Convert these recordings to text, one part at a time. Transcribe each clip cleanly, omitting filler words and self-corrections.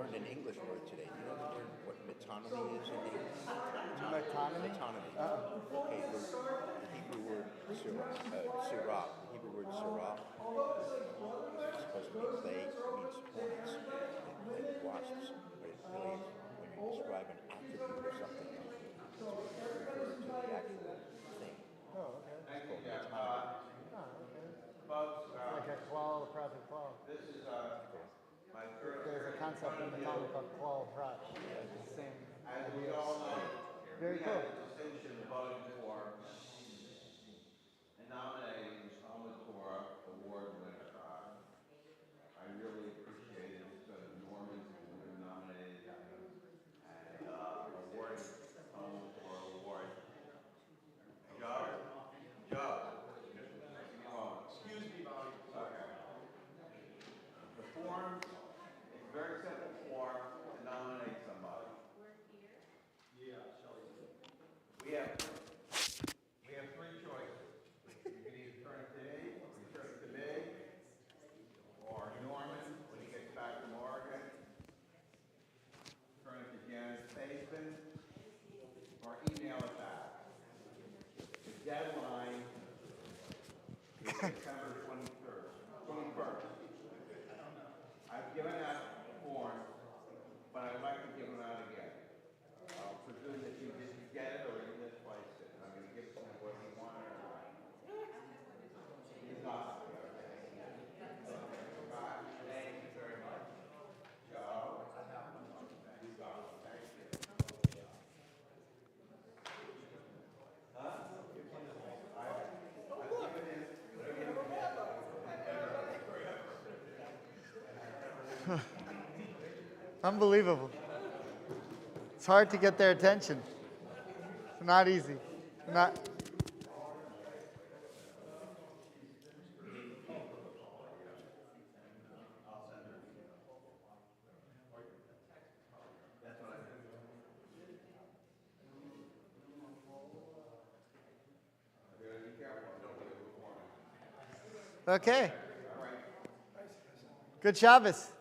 learned an English word today. You know the word what metonymy is in English? Metonymy? Metonymy. Okay, the Hebrew word sirah. The Hebrew word sirah is supposed to be plague, means hornets, like wasps, but it really is when you describe an attribute of something, it's referred to the actual thing. Oh, okay. It's called metonymy. Oh, okay. Like a klal, Prophet klal. Okay. There's a concept in the Talmud called klal prat. Same idea. Very cool. Distinction voting for and nominating the Talmud Torah award winner. I really appreciated Norman who nominated and awarded the Talmud Torah award. Joe. Excuse me, Bobby. Okay. The form is a very simple form to nominate somebody. We have three choices. You can either turn it to me, or Norman when he gets back from Oregon. Turn it to Janice Faison, or email it back. The deadline is September 21st. I've given out forms, but I'd like to give them out again. I'll presume that you didn't get it or you misplaced it. I'm going to give it to him what he wanted or not. He's not. Thank you very much. Joe? You got it. Thank you. Unbelievable. It's hard to get their attention. It's not easy. Not. Okay. Good Shabbos.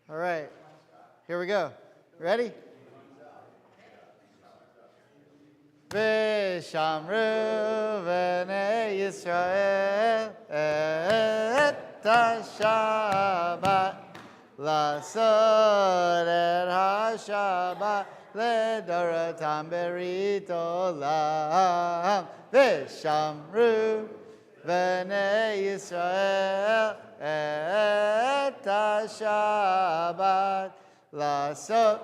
All right. Here we go. Ready? V'shamru v'nei Yisrael et ha-Shabbat Lasod et ha-Shabbat Ledorotam berit olam V'shamru v'nei Yisrael et ha-Shabbat Lasod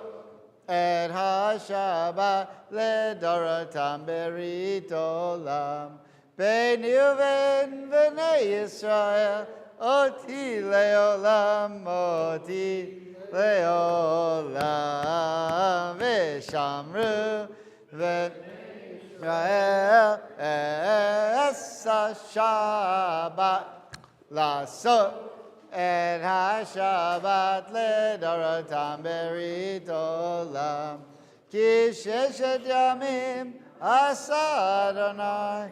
et ha-Shabbat ledorotam berit olam Beini uven v'nei Yisrael oti leolam v'shamru v'nei Yisrael es ha-Shabbat lasot et ha-Shabbat ledorotam berit olam Ki sheshet yamim asa Adonai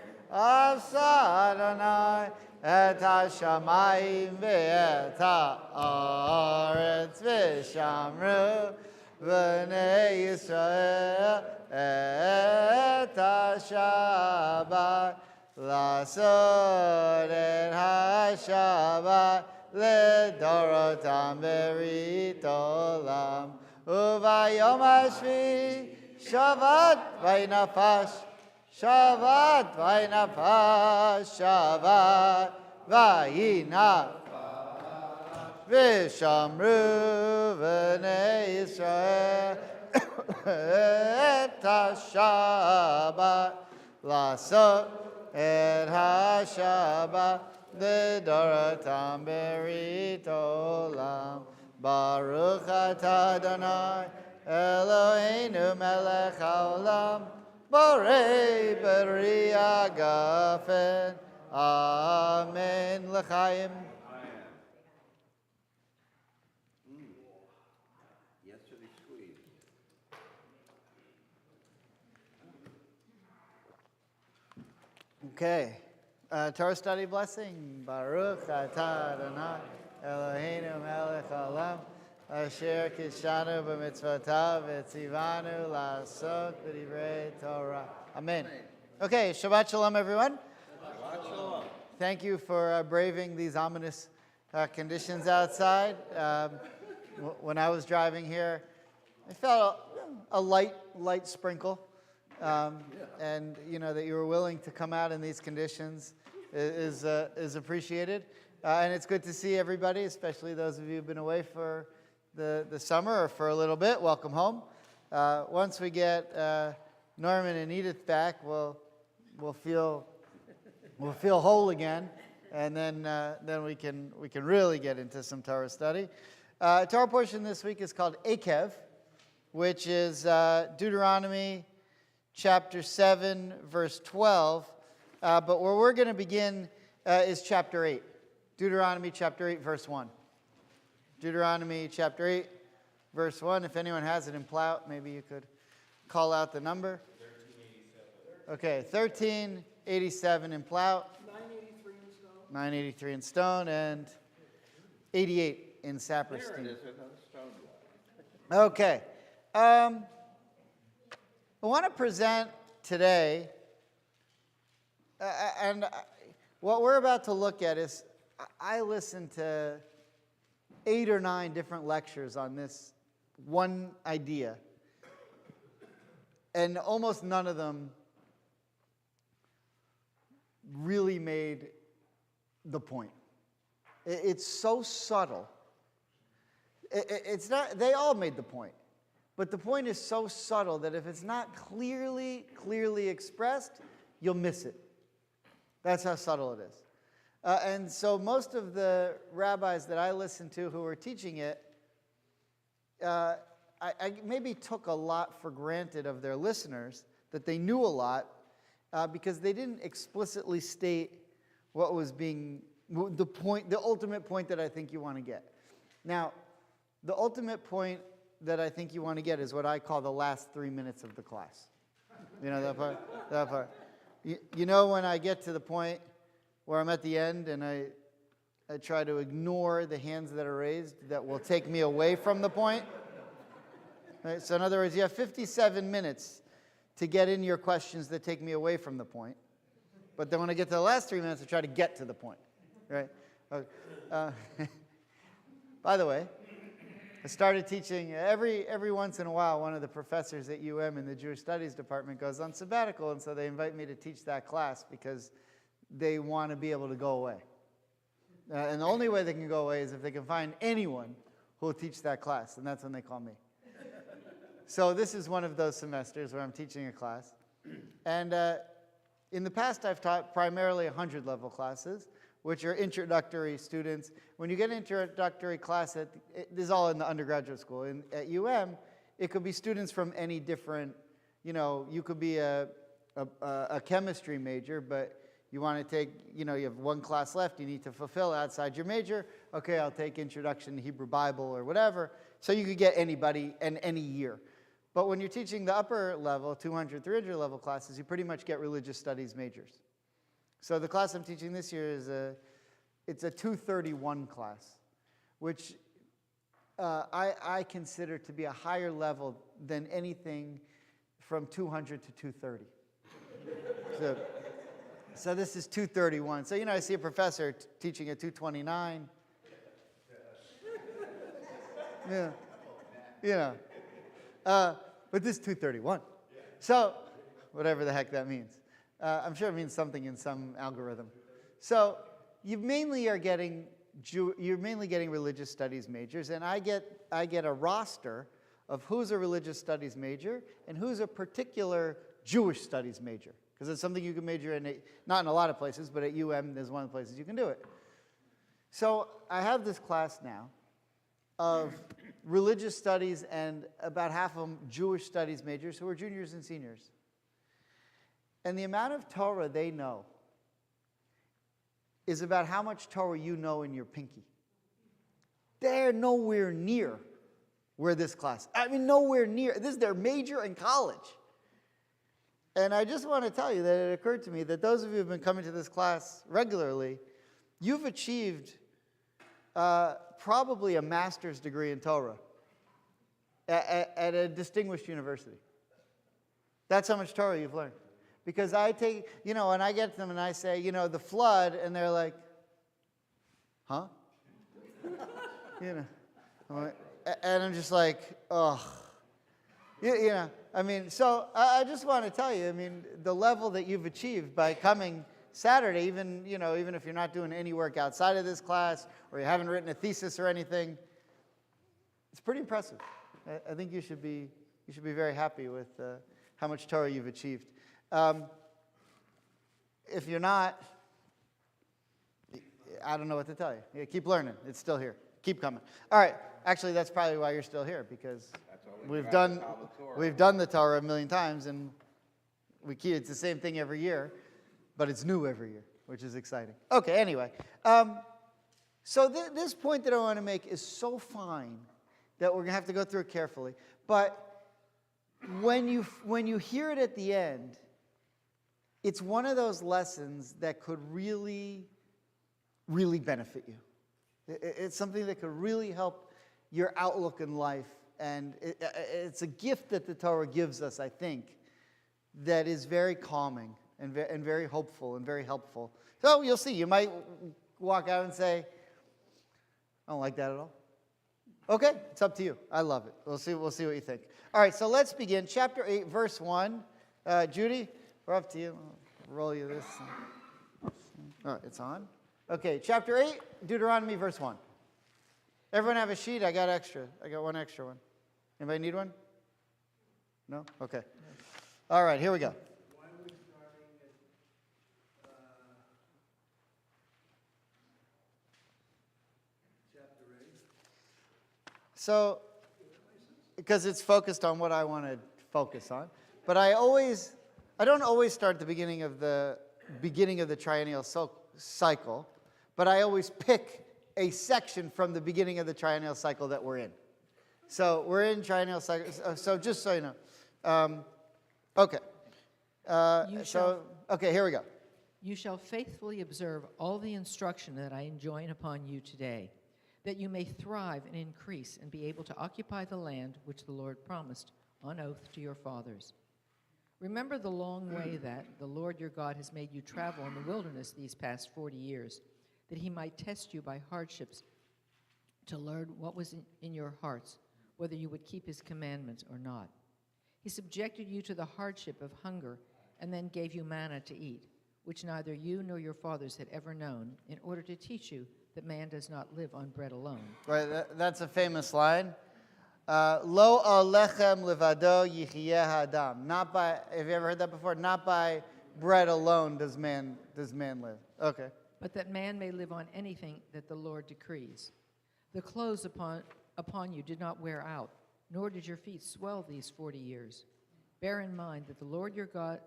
et ha-shamayim ve'et ha'aretz v'shamru v'nei Yisrael et ha-Shabbat lasot et ha-Shabbat ledorotam berit olam Uvayom hashvi shavat vaynafash shavat vayinafash v'shamru v'nei Yisrael et ha-Shabbat lasot et ha-Shabbat ledorotam berit olam Baruch atah Adonai Eloheinu melech haolam borei b'riah gafen Amen l'chaim. Yesterday squeeze. Okay. Torah Study blessing. Baruch atah Adonai Eloheinu melech haolam asher kishanu b'mitzvotav v'tzivanu la'asok b'divrei Torah. Amen. Okay, Shabbat Shalom, everyone. Shabbat shalom. Thank you for braving these ominous conditions outside. When I was driving here, I felt a light sprinkle. And that you were willing to come out in these conditions is appreciated, and it's good to see everybody, especially those of you who've been away for the summer or for a little bit. Welcome home. Once we get Norman and Edith back, we'll feel whole again, and then we can really get into some Torah study. Torah portion this week is called Akev, which is Deuteronomy chapter 7, verse 12, but where we're going to begin is chapter 8. Deuteronomy chapter 8, verse 1. Deuteronomy chapter 8, verse 1. If anyone has it in Plout, maybe you could call out the number. 1387. Okay, 1387 in Plout. 983 in stone. 983 in stone, and 88 in Saperstein. There it is, another stone block. Okay. I want to present today, and what we're about to look at is, I listened to 8 or 9 different lectures on this one idea, and almost none of them really made the point. It's so subtle. It's not, they all made the point. But the point is so subtle that if it's not clearly expressed, you'll miss it. That's how subtle it is. And so most of the rabbis that I listened to who were teaching it, I maybe took a lot for granted of their listeners, that they knew a lot, because they didn't explicitly state what was being, the ultimate point that I think you want to get. Now, the ultimate point that I think you want to get is what I call the last 3 minutes of the class. You know that part? That part. You know when I get to the point where I'm at the end and I try to ignore the hands that are raised that will take me away from the point? Right? So in other words, you have 57 minutes to get in your questions that take me away from the point. But then when I get to the last 3 minutes, I try to get to the point. Right? By the way, I started teaching every once in a while. One of the professors at UM in the Jewish Studies department goes on sabbatical, and so they invite me to teach that class because they want to be able to go away. And the only way they can go away is if they can find anyone who will teach that class, and that's when they call me. So this is one of those semesters where I'm teaching a class. And in the past, I've taught primarily 100-level classes, which are introductory students. When you get an introductory class, this is all in the undergraduate school. At UM, it could be students from any different, you could be a chemistry major, but you want to take, you have one class left you need to fulfill outside your major. Okay, I'll take Introduction to Hebrew Bible or whatever. So you could get anybody and any year. But when you're teaching the upper level, 200, 300 level classes, you pretty much get religious studies majors. So the class I'm teaching this year it's a 231 class, which I consider to be a higher level than anything from 200 to 230. So this is 231. So, I see a professor teaching at 229. Yeah. But this is 231. So, whatever the heck that means. I'm sure it means something in some algorithm. So you're mainly getting religious studies majors, and I get a roster of who's a religious studies major and who's a particular Jewish studies major, because it's something you can major in, not in a lot of places, but at UM there's one of the places you can do it. So I have this class now of religious studies and about half of them Jewish studies majors who are juniors and seniors. And the amount of Torah they know is about how much Torah you know in your pinky. They're nowhere near where this class, nowhere near. This is their major in college. And I just want to tell you that it occurred to me that those of you who have been coming to this class regularly, you've achieved probably a master's degree in Torah at a distinguished university. That's how much Torah you've learned. Because I take, and I get to them and I say, the flood, and they're like, huh? And I'm just like, oh. So I just want to tell you, the level that you've achieved by coming Saturday, even if you're not doing any work outside of this class or you haven't written a thesis or anything, it's pretty impressive. I think you should be very happy with how much Torah you've achieved. If you're not, I don't know what to tell you. Yeah, keep learning. It's still here. Keep coming. All right. Actually, that's probably why you're still here, because we've done the Torah a million times, and it's the same thing every year, but it's new every year, which is exciting. Okay. Anyway, so this point that I want to make is so fine that we're going to have to go through it carefully. But when you hear it at the end, it's one of those lessons that could really, really benefit you. It's something that could really help your outlook in life. And it's a gift that the Torah gives us, I think, that is very calming and very hopeful and very helpful. So you'll see. You might walk out and say, I don't like that at all. Okay, it's up to you. I love it. We'll see what you think. All right, so let's begin. Chapter 8, verse 1. Judy, we're up to you. I'll roll you this. All right, it's on. Okay, chapter 8, Deuteronomy, verse 1. Everyone have a sheet? I got extra. I got one extra one. Anybody need one? No? Okay. All right, here we go. Why are we starting at chapter 8? So, because it's focused on what I want to focus on. But I don't always start at the beginning of the triennial cycle, but I always pick a section from the beginning of the triennial cycle that we're in. So we're in triennial cycle. So just so you know. Okay. Okay, here we go. You shall faithfully observe all the instruction that I enjoin upon you today, that you may thrive and increase and be able to occupy the land which the Lord promised on oath to your fathers. Remember the long way that the Lord your God has made you travel in the wilderness these past 40 years, that he might test you by hardships to learn what was in your hearts, whether you would keep his commandments or not. He subjected you to the hardship of hunger and then gave you manna to eat, which neither you nor your fathers had ever known, in order to teach you that man does not live on bread alone. Right, that's a famous line. Lo alechem levado yichiyeh adam. Not by, have you ever heard that before? Not by bread alone does man live. Okay. But that man may live on anything that the Lord decrees. The clothes upon you did not wear out, nor did your feet swell these 40 years. Bear in mind that the Lord your God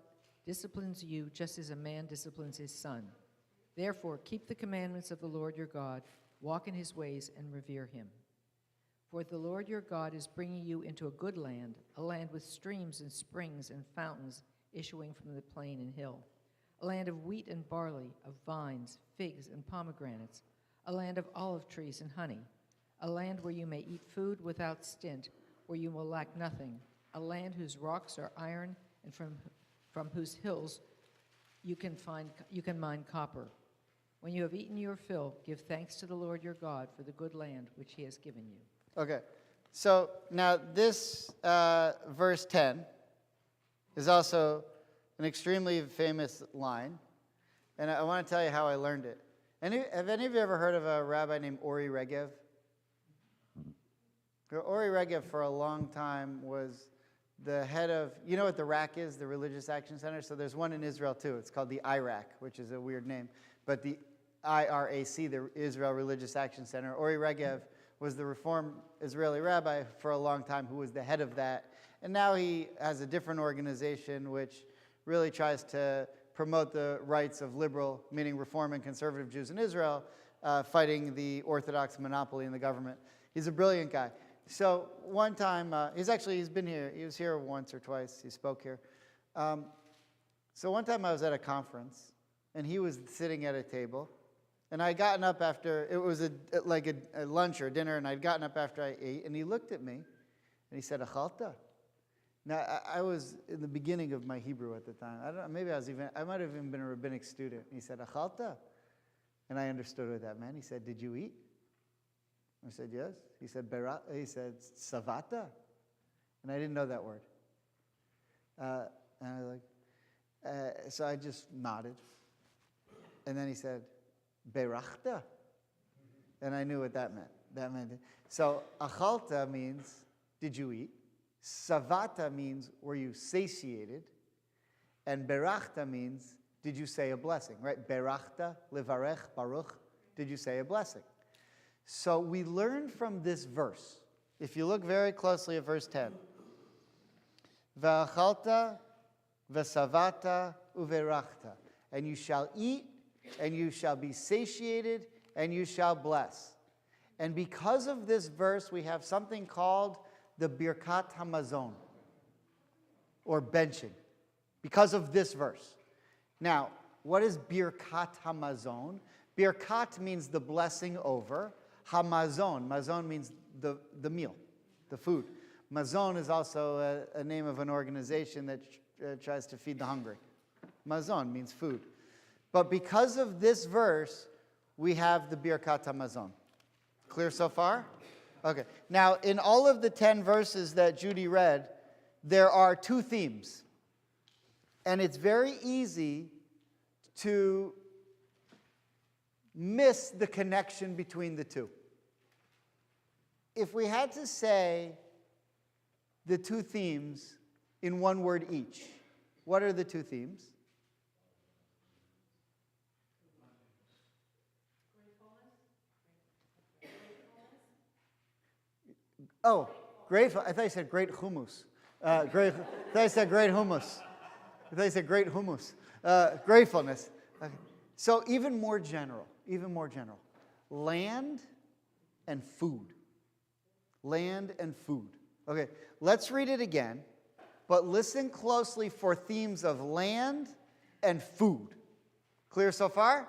disciplines you just as a man disciplines his son. Therefore, keep the commandments of the Lord your God, walk in his ways, and revere him. For the Lord your God is bringing you into a good land, a land with streams and springs and fountains issuing from the plain and hill, a land of wheat and barley, of vines, figs, and pomegranates, a land of olive trees and honey, a land where you may eat food without stint, where you will lack nothing, a land whose rocks are iron and from whose hills you can mine copper. When you have eaten your fill, give thanks to the Lord your God for the good land which he has given you. Okay. So now this verse 10 is also an extremely famous line, and I want to tell you how I learned it. Have any of you ever heard of a rabbi named Ori Regev? Ori Regev for a long time was the head of, you know what the RAC is, the Religious Action Center? So there's one in Israel too. It's called the IRAC, which is a weird name. But the IRAC, the Israel Religious Action Center, Ori Regev was the Reform Israeli rabbi for a long time who was the head of that. And now he has a different organization which really tries to promote the rights of liberal, meaning Reform and conservative Jews in Israel, fighting the Orthodox monopoly in the government. He's a brilliant guy. So one time, he's been here. He was here once or twice. He spoke here. So one time I was at a conference, and he was sitting at a table, and I had gotten up after, it was like a lunch or dinner, and I'd gotten up after I ate, and he looked at me, and he said, Achalta. Now, I was in the beginning of my Hebrew at the time. I don't know, maybe I might have even been a rabbinic student. He said, Achalta. And I understood what that meant. He said, did you eat? I said, yes. He said, Savata. And I didn't know that word. And I was like, so I just nodded. And then he said, Berachta. And I knew what that meant. That meant, so achalta means, did you eat? Savata means, were you satiated? And berachta means, did you say a blessing, right? Berachta, livarech, baruch, did you say a blessing? So we learn from this verse, if you look very closely at verse 10, V'achalta, v'savata, uverachta, and you shall eat, and you shall be satiated, and you shall bless. And because of this verse, we have something called the Birkat Hamazon, or benching, because of this verse. Now, what is Birkat Hamazon? Birkat means the blessing over. Hamazon, mazon means the meal, the food. Mazon is also a name of an organization that tries to feed the hungry. Mazon means food. But because of this verse, we have the Birkat Hamazon. Clear so far? Okay. Now, in all of the 10 verses that Judy read, there are two themes. And it's very easy to miss the connection between the two. If we had to say the two themes in one word each, what are the two themes? Oh, grateful. I thought you said great hummus. I thought you said great hummus. I thought you said great hummus. Gratefulness. Okay. So even more general. Land and food. Land and food. Okay, let's read it again, but listen closely for themes of land and food. Clear so far?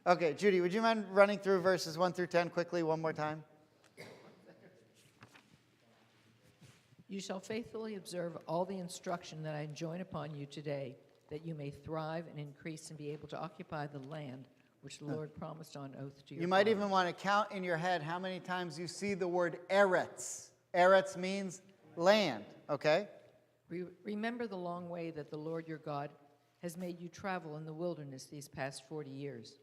Okay, Judy, would you mind running through verses 1 through 10 quickly one more time? You shall faithfully observe all the instruction that I enjoin upon you today, that you may thrive and increase and be able to occupy the land which the Lord promised on oath to your You might fathers. even want to count in your head how many times you see the word eretz. Eretz means land, okay? Remember the long way that the Lord your God has made you travel in the wilderness these past 40 years,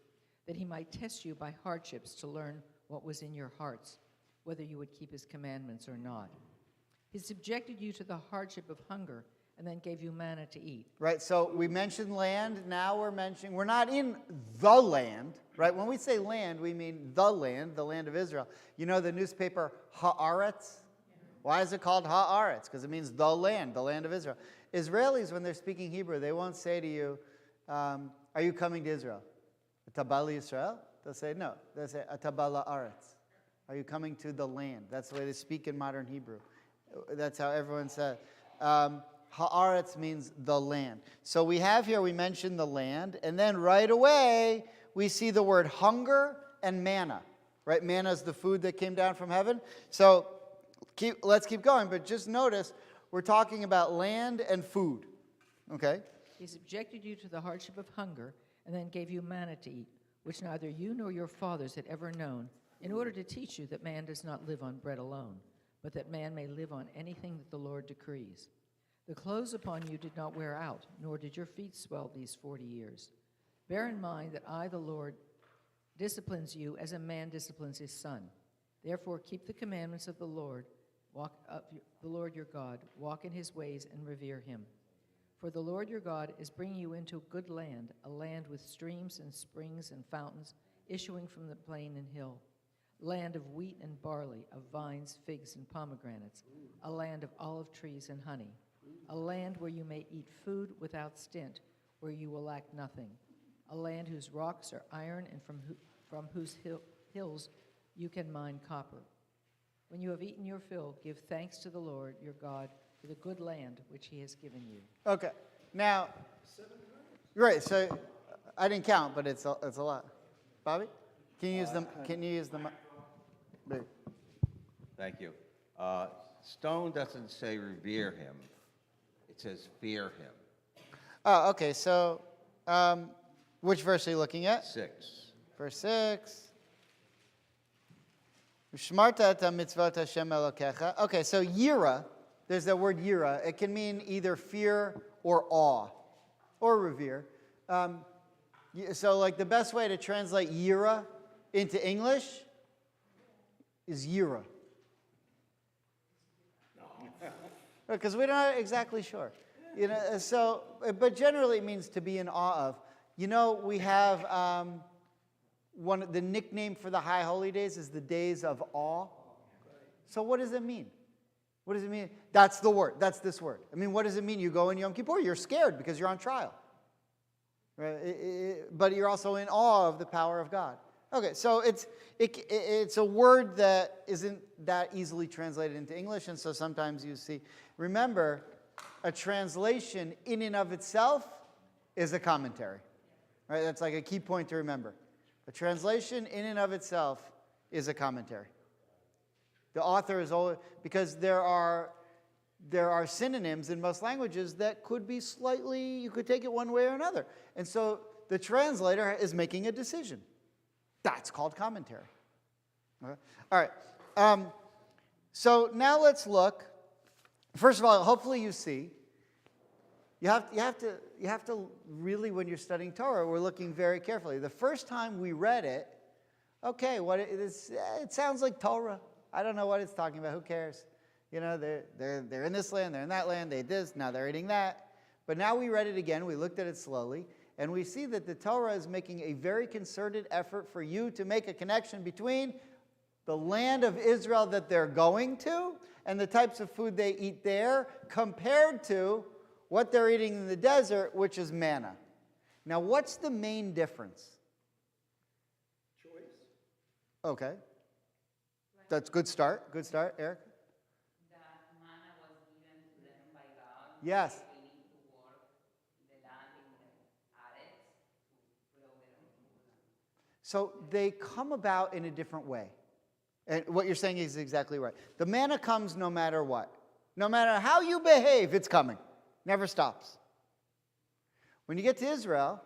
that he might test you by hardships to learn what was in your hearts, whether you would keep his commandments or not. He subjected you to the hardship of hunger and then gave you manna to eat. Right, so we mentioned land, now we're not in the land, right? When we say land, we mean the land of Israel. You know the newspaper Haaretz? Why is it called Haaretz? Because it means the land of Israel. Israelis, when they're speaking Hebrew, they won't say to you, are you coming to Israel? Atabali Israel? They'll say, no. They'll say, Atabala Aretz. Are you coming to the land? That's the way they speak in modern Hebrew. That's how everyone says. Haaretz means the land. So we have here, we mentioned the land, and then right away, we see the word hunger and manna. Right? Manna is the food that came down from heaven. So let's keep going, but just notice, we're talking about land and food. Okay? He subjected you to the hardship of hunger and then gave you manna to eat, which neither you nor your fathers had ever known, in order to teach you that man does not live on bread alone, but that man may live on anything that the Lord decrees. The clothes upon you did not wear out, nor did your feet swell these 40 years. Bear in mind that I, the Lord, disciplines you as a man disciplines his son. Therefore keep the commandments of the Lord your God, walk in his ways and revere him. For the Lord your God is bringing you into a good land, a land with streams and springs and fountains issuing from the plain and hill, land of wheat and barley, of vines, figs, and pomegranates, a land of olive trees and honey, a land where you may eat food without stint, where you will lack nothing, a land whose rocks are iron and from whose hills you can mine copper. When you have eaten your fill, give thanks to the Lord your God for the good land which he has given you. Okay. Now, Right. So I didn't count, but it's a lot. Bobby, can you use them? Can you use them? There. Thank you. Stone doesn't say revere him. It says fear him. Oh, okay. So, which verse are you looking at? 6. Verse 6. Shmarta et mitzvot Hashem Elokecha. Okay, so yira, there's that word yira. It can mean either fear or awe or revere. So like the best way to translate yira into English is yira. Because we're not exactly sure. You know, so, but generally it means to be in awe of. You know, we have the nickname for the high holy days is the days of awe. So what does it mean? What does it mean? That's the word. That's this word. I mean, what does it mean? You go in Yom Kippur, you're scared because you're on trial. Right? But you're also in awe of the power of God. Okay, so it's a word that isn't that easily translated into English, and so sometimes you see. Remember, a translation in and of itself is a commentary. Right? That's like a key point to remember. A translation in and of itself is a commentary. The author is always, because there are synonyms in most languages that could be slightly, you could take it one way or another. And so the translator is making a decision. That's called commentary. Okay? All right. So now let's look. First of all, hopefully you see. You have to really, when you're studying Torah, we're looking very carefully. The first time we read it, okay, it sounds like Torah. I don't know what it's talking about. Who cares? You know, they're in this land, they're in that land, they did this, now they're eating that. But now we read it again, we looked at it slowly, and we see that the Torah is making a very concerted effort for you to make a connection between the land of Israel that they're going to and the types of food they eat there compared to what they're eating in the desert, which is manna. Now, what's the main difference? Choice. Okay. That's good start. Good start, Eric. That manna was given to them by God. Yes. They need to work the land in the areas to grow their own food. So they come about in a different way. And what you're saying is exactly right. The manna comes no matter what. No matter how you behave, it's coming. Never stops. When you get to Israel,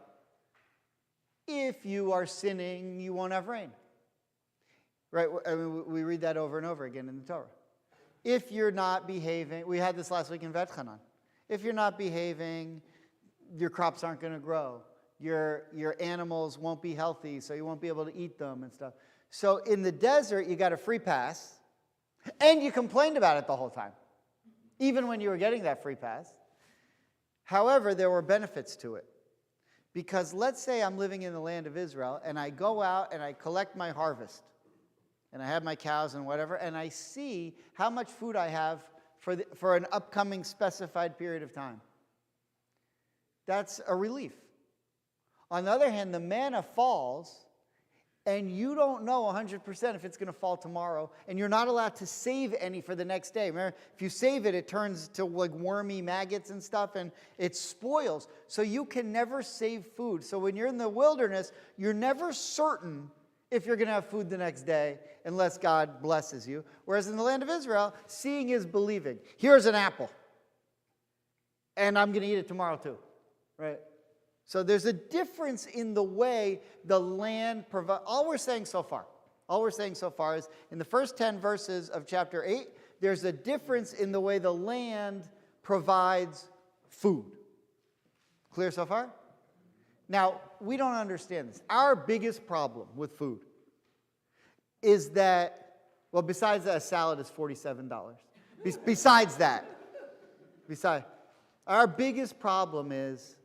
if you are sinning, you won't have rain. Right? I mean, we read that over and over again in the Torah. If you're not behaving, we had this last week in Bet Hanan. If you're not behaving, your crops aren't going to grow. Your animals won't be healthy, so you won't be able to eat them and stuff. So in the desert, you got a free pass, and you complained about it the whole time, even when you were getting that free pass. However, there were benefits to it. Because let's say I'm living in the land of Israel, and I go out and I collect my harvest. And I have my cows and whatever, and I see how much food I have for an upcoming specified period of time. That's a relief. On the other hand, the manna falls, and you don't know 100% if it's going to fall tomorrow, and you're not allowed to save any for the next day. Remember, if you save it, it turns to like wormy maggots and stuff, and it spoils. So you can never save food. So when you're in the wilderness, you're never certain if you're going to have food the next day, unless God blesses you. Whereas in the land of Israel, seeing is believing. Here's an apple, and I'm going to eat it tomorrow too, right? So there's a difference in the way the land provides. All we're saying so far is in the first 10 verses of chapter 8, there's a difference in the way the land provides food. Clear so far? Now, we don't understand this. Our biggest problem with food is that, well, besides that, a salad is $47. Besides that, our biggest problem is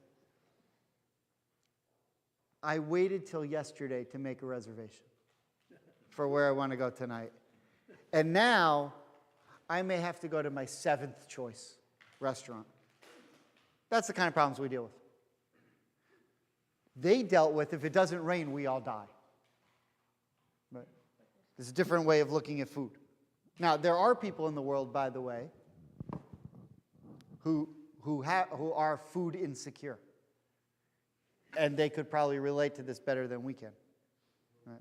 I waited till yesterday to make a reservation for where I want to go tonight. And now I may have to go to my 7th choice restaurant. That's the kind of problems we deal with. They dealt with, if it doesn't rain, we all die. Right? There's a different way of looking at food. Now, there are people in the world, by the way, who are food insecure. and they could probably relate to this better than we can. Right?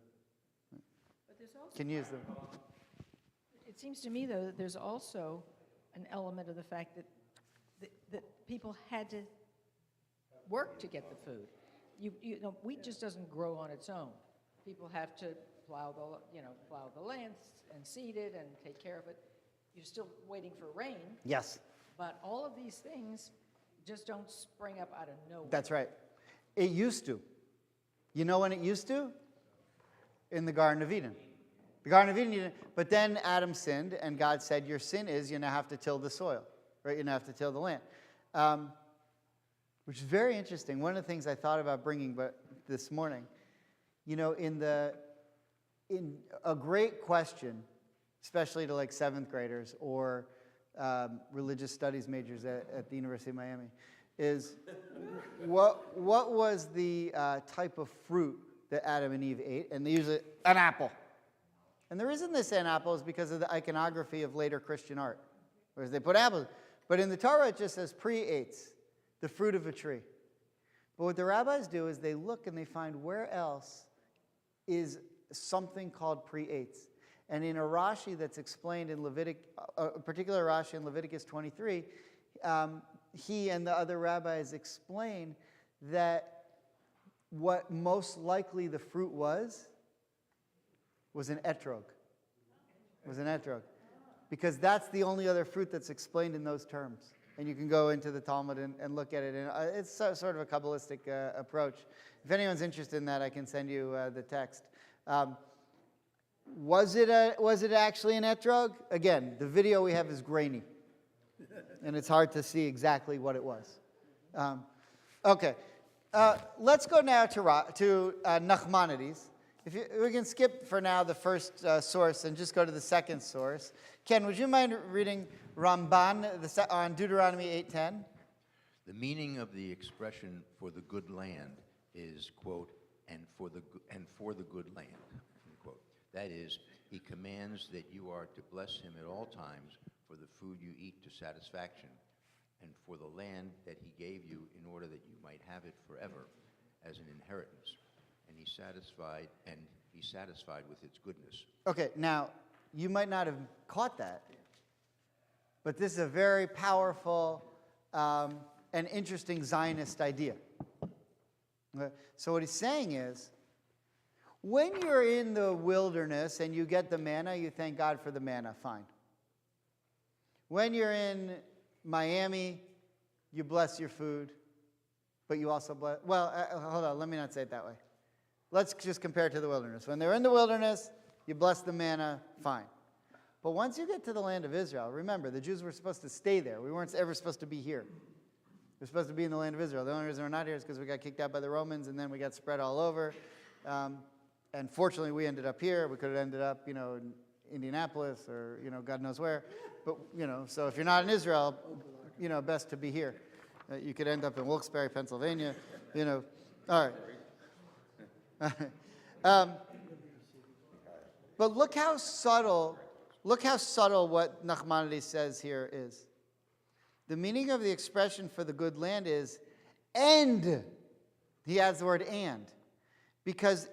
But there's also, Can use them. it seems to me, though, that there's also an element of the fact that people had to work to get the food. You know, wheat just doesn't grow on its own. People have to plow the land and seed it and take care of it. You're still waiting for rain, Yes, but all of these things just don't spring up out of nowhere. that's right. It used to. You know when it used to? In the Garden of Eden. The Garden of Eden, but then Adam sinned, and God said, your sin is you now have to till the soil, right? You now have to till the land. Which is very interesting. One of the things I thought about bringing this morning, you know, in a great question, especially to like 7th graders or religious studies majors at the University of Miami, is what was the type of fruit that Adam and Eve ate? And they use an apple. And the reason they say an apple is because of the iconography of later Christian art, whereas they put apples. But in the Torah, it just says pre-ates, the fruit of a tree. But what the rabbis do is they look and they find where else is something called pre-ates. And in a Rashi that's explained in a particular Rashi in Leviticus 23, he and the other rabbis explain that what most likely the fruit was an etrog. Because that's the only other fruit that's explained in those terms. And you can go into the Talmud and look at it. And it's sort of a Kabbalistic approach. If anyone's interested in that, I can send you the text. Was it actually an etrog? Again, the video we have is grainy. And it's hard to see exactly what it was. Okay. Let's go now to Nachmanides. We can skip for now the first source and just go to the second source. Ken, would you mind reading Ramban on Deuteronomy 8:10? The meaning of the expression "for the good land" is, quote, and for the good land, unquote. That is, he commands that you are to bless him at all times for the food you eat to satisfaction, and for the land that he gave you in order that you might have it forever as an inheritance. And he's satisfied with its goodness. Okay, now, you might not have caught that, but this is a very powerful and interesting Zionist idea. Okay? So what he's saying is, when you're in the wilderness and you get the manna, you thank God for the manna, fine. When you're in Miami, you bless your food, but you also bless, hold on, let me not say it that way. Let's just compare it to the wilderness. When they're in the wilderness, you bless the manna, fine. But once you get to the land of Israel, remember, the Jews were supposed to stay there. We weren't ever supposed to be here. We're supposed to be in the land of Israel. The only reason we're not here is because we got kicked out by the Romans, and then we got spread all over. And fortunately, we ended up here. We could have ended up, in Indianapolis or, God knows where. But, so if you're not in Israel, best to be here. You could end up in Wilkes-Barre, Pennsylvania, All right. But look how subtle what Nachmanides says here is. The meaning of the expression for the good land is and. He adds the word and. Because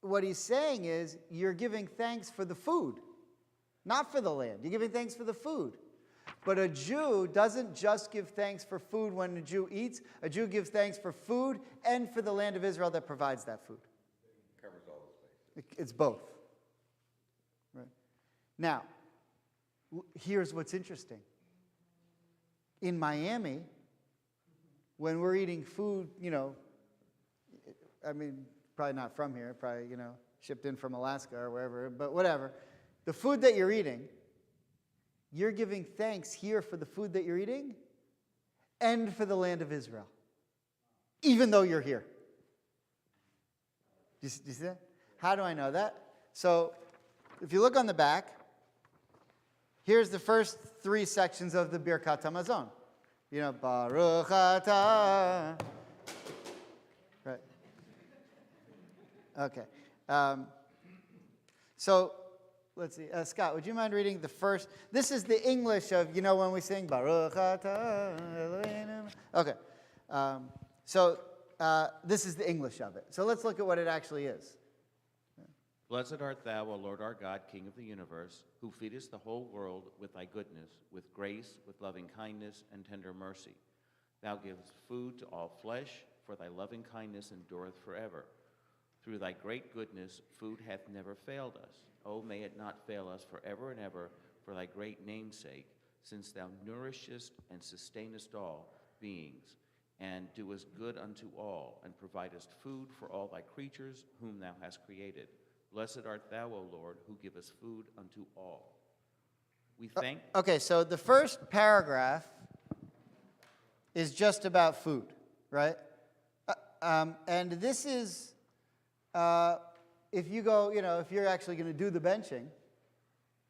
what he's saying is you're giving thanks for the food, not for the land. You're giving thanks for the food. But a Jew doesn't just give thanks for food when a Jew eats. A Jew gives thanks for food and for the land of Israel that provides that food. Covers all the space. It's both. Right. Now, here's what's interesting. In Miami, when we're eating food, probably not from here, probably, shipped in from Alaska or wherever, but whatever. The food that you're eating, you're giving thanks here for the food that you're eating and for the land of Israel, even though you're here. Do you see that? How do I know that? So if you look on the back, here's the first 3 sections of the Birkat HaMazon. Baruch atah. Right. Okay. So let's see. Scott, would you mind reading the first? This is the English of, when we sing Baruch atah Eloheinu. Okay. So this is the English of it. So let's look at what it actually is. Blessed art thou, O Lord our God, King of the universe, who feedest the whole world with thy goodness, with grace, with loving kindness, and tender mercy. Thou givest food to all flesh, for thy loving kindness endureth forever. Through thy great goodness, food hath never failed us. O may it not fail us forever and ever, for thy great name's sake, since thou nourishest and sustainest all beings, and doest good unto all, and providest food for all thy creatures whom thou hast created. Blessed art thou, O Lord, who givest food unto all. We thank... Okay, so the first paragraph is just about food, right? And this is, if you go, if you're actually going to do the benching,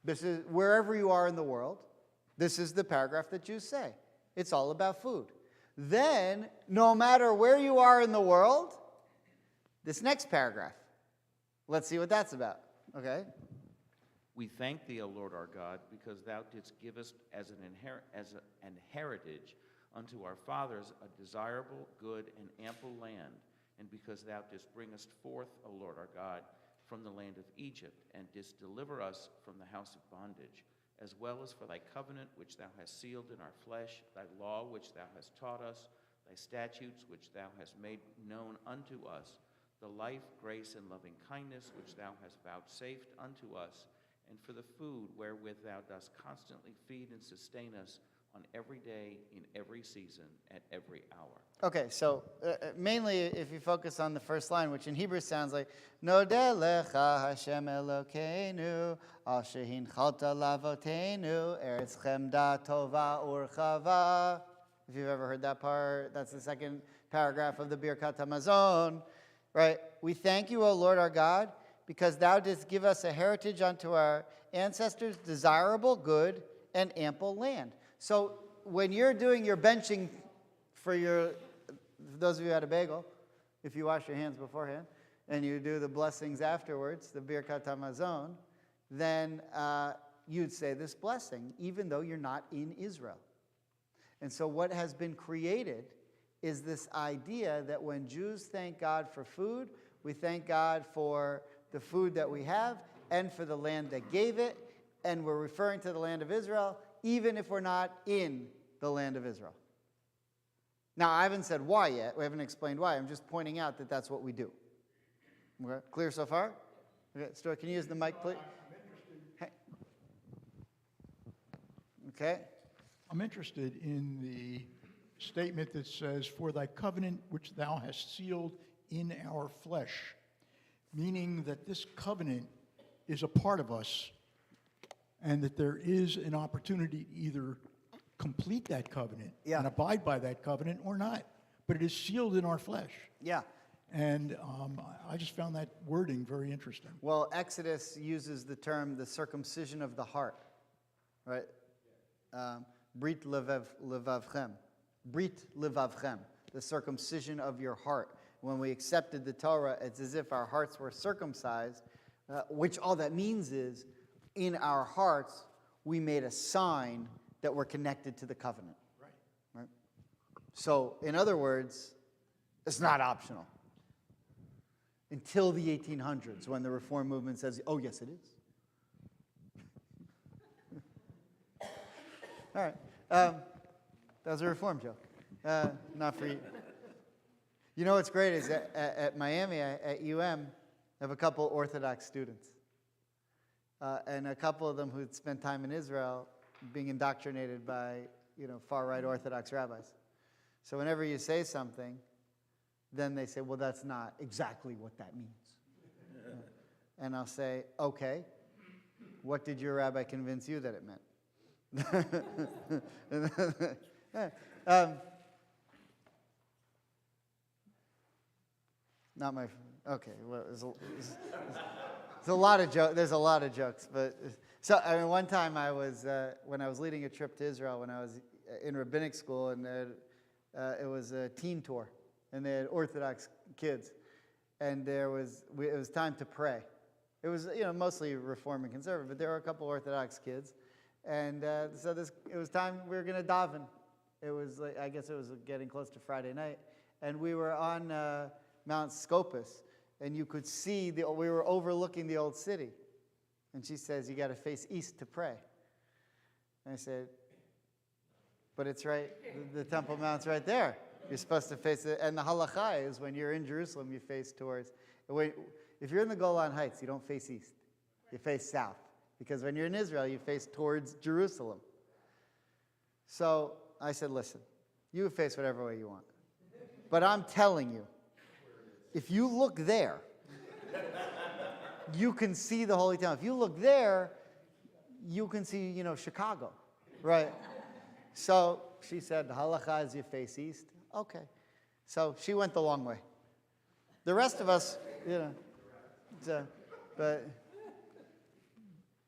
this is wherever you are in the world, this is the paragraph that Jews say. It's all about food. Then, no matter where you are in the world, this next paragraph. Let's see what that's about, okay? We thank thee, O Lord our God, because thou didst give us as an heritage unto our fathers a desirable, good, and ample land, and because thou didst bring us forth, O Lord our God, from the land of Egypt, and didst deliver us from the house of bondage, as well as for thy covenant which thou hast sealed in our flesh, thy law which thou hast taught us, thy statutes which thou hast made known unto us, the life, grace, and loving kindness which thou hast vouchsafed unto us, and for the food wherewith thou dost constantly feed and sustain us on every day, in every season, at every hour. Okay, so mainly if you focus on the first line, which in Hebrew sounds like, Nodeh lecha Hashem Elokeinu, al shehinchalta lavotenu, eretz chemda tova urchava. If you've ever heard that part, that's the second paragraph of the Birkat HaMazon. Right? We thank you, O Lord our God, because thou didst give us a heritage unto our ancestors, desirable, good, and ample land. So when you're doing your benching for those of you who had a bagel, if you wash your hands beforehand, and you do the blessings afterwards, the Birkat HaMazon, then you'd say this blessing, even though you're not in Israel. And so what has been created is this idea that when Jews thank God for food, we thank God for the food that we have and for the land that gave it, and we're referring to the land of Israel, even if we're not in the land of Israel. Now, I haven't said why yet. We haven't explained why. I'm just pointing out that that's what we do. Okay. Clear so far? Okay, Stuart, can you use the mic, please? Okay. I'm interested in the statement that says, for thy covenant which thou hast sealed in our flesh, meaning that this covenant is a part of us and that there is an opportunity to either complete that covenant and abide by that covenant or not, but it is sealed in our flesh. Yeah. And I just found that wording very interesting. Well, Exodus uses the term the circumcision of the heart, right? Brit levavchem. Brit levavchem, the circumcision of your heart. When we accepted the Torah, it's as if our hearts were circumcised, which all that means is in our hearts, we made a sign that we're connected to the covenant. Right? So, in other words, it's not optional. Until the 1800s, when the Reform movement says, oh, yes, it is. All right. That was a Reform joke. Not for you. You know what's great is that at Miami, at UM, I have a couple Orthodox students. And a couple of them who'd spent time in Israel being indoctrinated by, far-right Orthodox rabbis. So whenever you say something, then they say, well, that's not exactly what that means. And I'll say, okay, what did your rabbi convince you that it meant? Not my, okay, well, there's a lot of jokes, there's a lot of jokes, but, so, one time I was, when I was leading a trip to Israel, when I was in rabbinic school, and it was a teen tour, and they had Orthodox kids, and it was time to pray. It was, mostly Reform and Conservative, but there were a couple Orthodox kids, and so it was time we were going to daven. It was like, I guess it was getting close to Friday night, and we were on Mount Scopus, and you could see, we were overlooking the old city. And she says, you got to face east to pray. And I said, but it's right, the Temple Mount's right there. You're supposed to face it. And the halakha is when you're in Jerusalem, you face towards, if you're in the Golan Heights, you don't face east. You face south. Because when you're in Israel, you face towards Jerusalem. So I said, listen, you face whatever way you want. But I'm telling you, if you look there, you can see the Holy Town. If you look there, you can see, Chicago, right? So she said, the halakha is you face east. Okay. So she went the long way. The rest of us,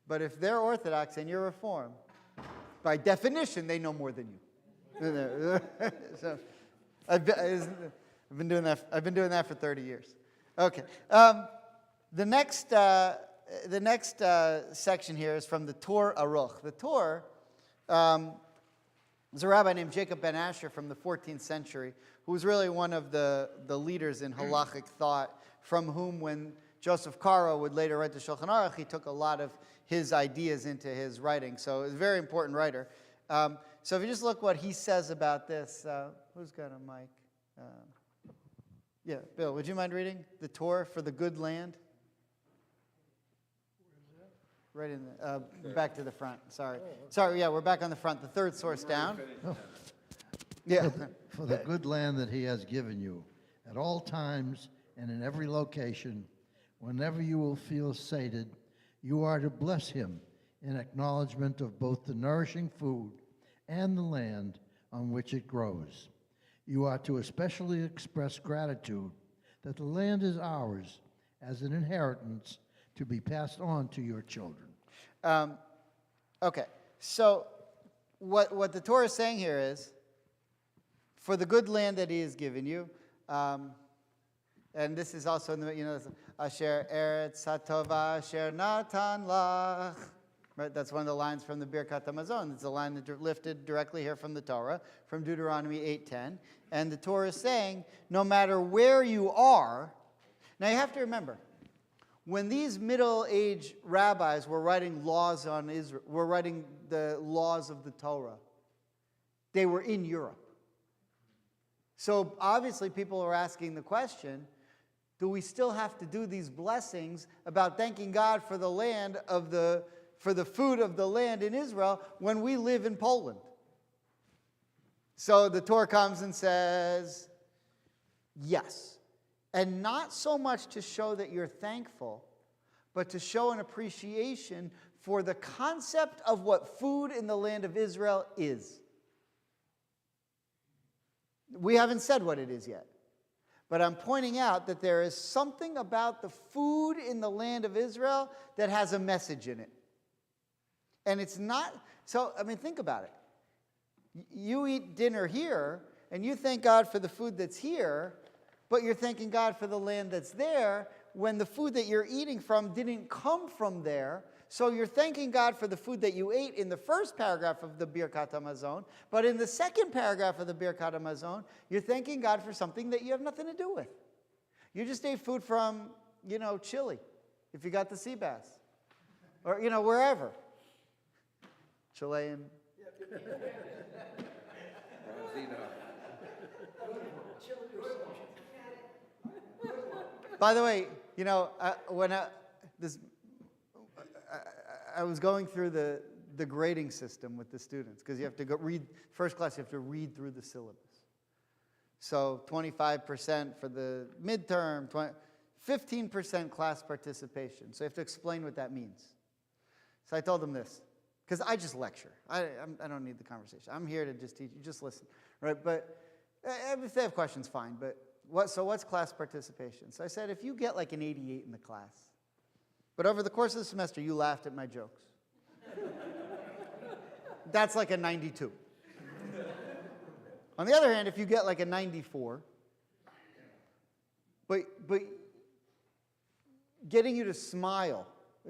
but if they're Orthodox and you're Reform, by definition, they know more than you. So I've been doing that for 30 years. Okay. The next section here is from the Torah Aruch. The Torah is a rabbi named Jacob ben Asher from the 14th century, who was really one of the leaders in halachic thought, from whom, when Joseph Caro would later write the Shulchan Aruch, he took a lot of his ideas into his writing. So he's a very important writer. So if you just look what he says about this, who's got a mic? Yeah, Bill, would you mind reading the Torah for the good land? Right in the, back to the front, sorry. Sorry, yeah, we're back on the front, the third source down. Yeah. For the good land that he has given you, at all times and in every location, whenever you will feel sated, you are to bless him in acknowledgement of both the nourishing food and the land on which it grows. You are to especially express gratitude that the land is ours as an inheritance to be passed on to your children. Okay, so what the Torah is saying here is, for the good land that he has given you, and this is also in the, Asher Eretz Hatova Asher Natan Lach. Right, that's one of the lines from the Birkat HaMazon. It's a line that lifted directly here from the Torah, from Deuteronomy 8:10. And the Torah is saying, no matter where you are, now you have to remember, when these middle-aged rabbis were writing laws on Israel, were writing the laws of the Torah, they were in Europe. So obviously people are asking the question, do we still have to do these blessings about thanking God for the land for the food of the land in Israel when we live in Poland? So the Torah comes and says, yes. And not so much to show that you're thankful, but to show an appreciation for the concept of what food in the land of Israel is. We haven't said what it is yet. But I'm pointing out that there is something about the food in the land of Israel that has a message in it. And it's not, think about it. You eat dinner here, and you thank God for the food that's here, but you're thanking God for the land that's there when the food that you're eating from didn't come from there. So you're thanking God for the food that you ate in the first paragraph of the Birkat HaMazon, but in the second paragraph of the Birkat HaMazon, you're thanking God for something that you have nothing to do with. You just ate food from, Chile, if you got the sea bass, or, wherever. Chilean. By the way, when I was going through the grading system with the students, because you have to first class, you have to read through the syllabus. So 25% for the midterm, 15% class participation. So you have to explain what that means. So I told them this, because I just lecture. I don't need the conversation. I'm here to just teach you, just listen, right? But if they have questions, fine. But what's class participation? So I said, if you get like an 88 in the class, but over the course of the semester, you laughed at my jokes, that's like a 92. On the other hand, if you get like a 94, but getting you to smile,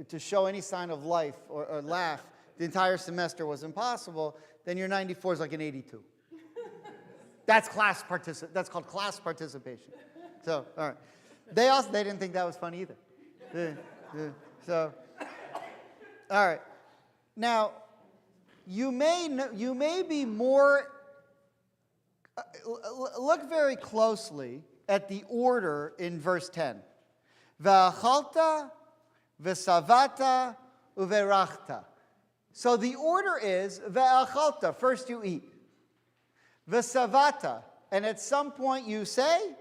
to show any sign of life or laugh the entire semester was impossible, then your 94 is like an 82. That's that's called class participation. So, all right. They didn't think that was funny either. So, all right. Now, you may be more, look very closely at the order in verse 10. Ve'achalta, ve'savata, uverachta. So the order is ve'achalta, first you eat. Ve'savata, and at some point you say,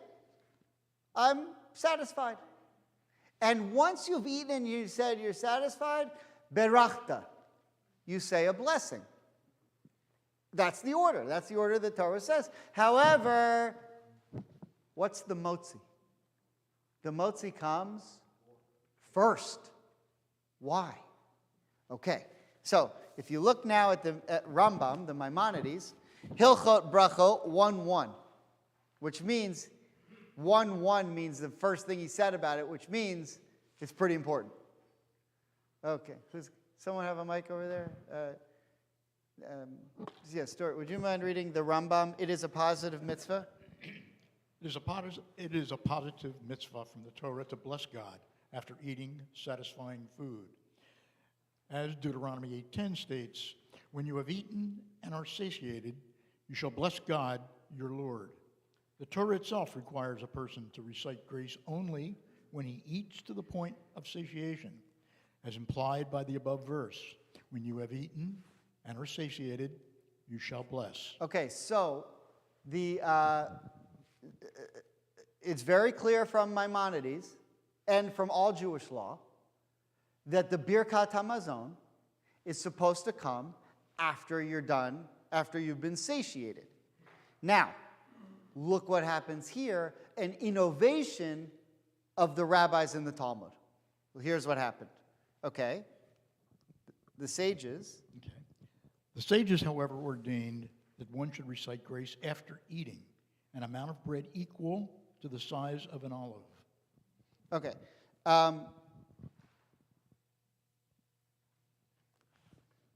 I'm satisfied. And once you've eaten and you said you're satisfied, berachta, you say a blessing. That's the order. That's the order the Torah says. However, what's the motzi? The motzi comes first. Why? Okay, so if you look now at Rambam, the Maimonides, Hilchot Brachot 1:1, which means 1:1 means the first thing he said about it, which means it's pretty important. Okay, someone have a mic over there? Yeah, Stuart, would you mind reading the Rambam? It is a positive mitzvah. It is a positive mitzvah from the Torah to bless God after eating satisfying food. As Deuteronomy 8:10 states, when you have eaten and are satiated, you shall bless God, your Lord. The Torah itself requires a person to recite grace only when he eats to the point of satiation, as implied by the above verse. When you have eaten and are satiated, you shall bless. Okay, so it's very clear from Maimonides and from all Jewish law that the Birkat HaMazon is supposed to come after you're done, after you've been satiated. Now, look what happens here, an innovation of the rabbis in the Talmud. Well, here's what happened. Okay, the sages. Okay. The sages, however, ordained that one should recite grace after eating an amount of bread equal to the size of an olive. Okay.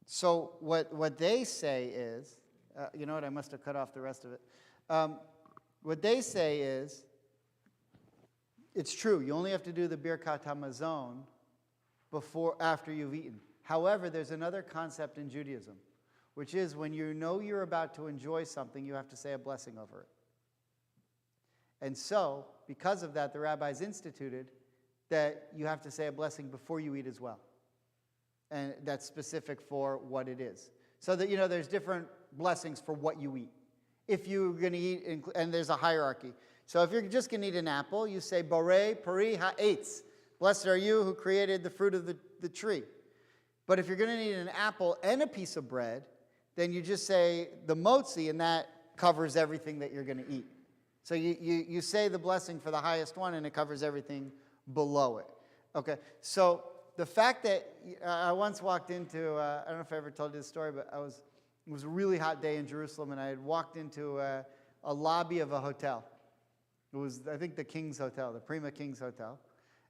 So what they say is, you know what, I must have cut off the rest of it. What they say is, it's true, you only have to do the Birkat HaMazon after you've eaten. However, there's another concept in Judaism, which is when you know you're about to enjoy something, you have to say a blessing over it. And so, because of that, the rabbis instituted that you have to say a blessing before you eat as well. And that's specific for what it is. So that, there's different blessings for what you eat. If you're going to eat, and there's a hierarchy. So if you're just going to eat an apple, you say, Borei Pari Ha'etz. Blessed are you who created the fruit of the tree. But if you're going to eat an apple and a piece of bread, then you just say the motzi, and that covers everything that you're going to eat. So you say the blessing for the highest one, and it covers everything below it. Okay, so the fact that I once walked into, I don't know if I ever told you this story, but it was a really hot day in Jerusalem, and I had walked into a lobby of a hotel. It was, I think, the King's Hotel, the Prima King's Hotel.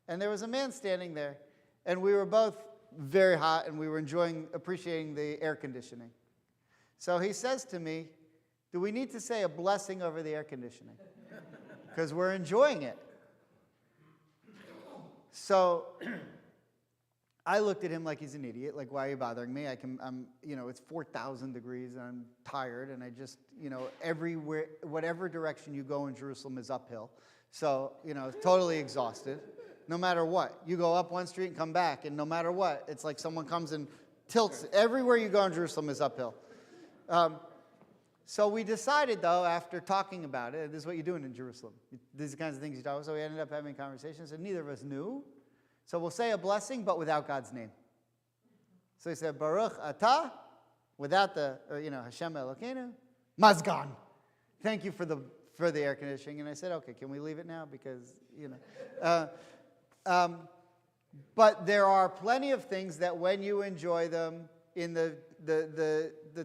And there was a man standing there, and we were both very hot, and we were appreciating the air conditioning. So he says to me, do we need to say a blessing over the air conditioning? Because we're enjoying it. So I looked at him like he's an idiot. Like, why are you bothering me? It's 4,000 degrees and I'm tired, and I just, everywhere, whatever direction you go in Jerusalem is uphill. So, totally exhausted. No matter what. You go up one street and come back, and no matter what, it's like someone comes and tilts. Everywhere you go in Jerusalem is uphill. So we decided, though, after talking about it, this is what you're doing in Jerusalem. These are the kinds of things you talk about. So we ended up having conversations, and neither of us knew. So we'll say a blessing, but without God's name. So he said, Baruch Atah, without Hashem Elokeinu, Mazgan. Thank you for the air conditioning. And I said, okay, can we leave it now? Because, but there are plenty of things that when you enjoy them, in the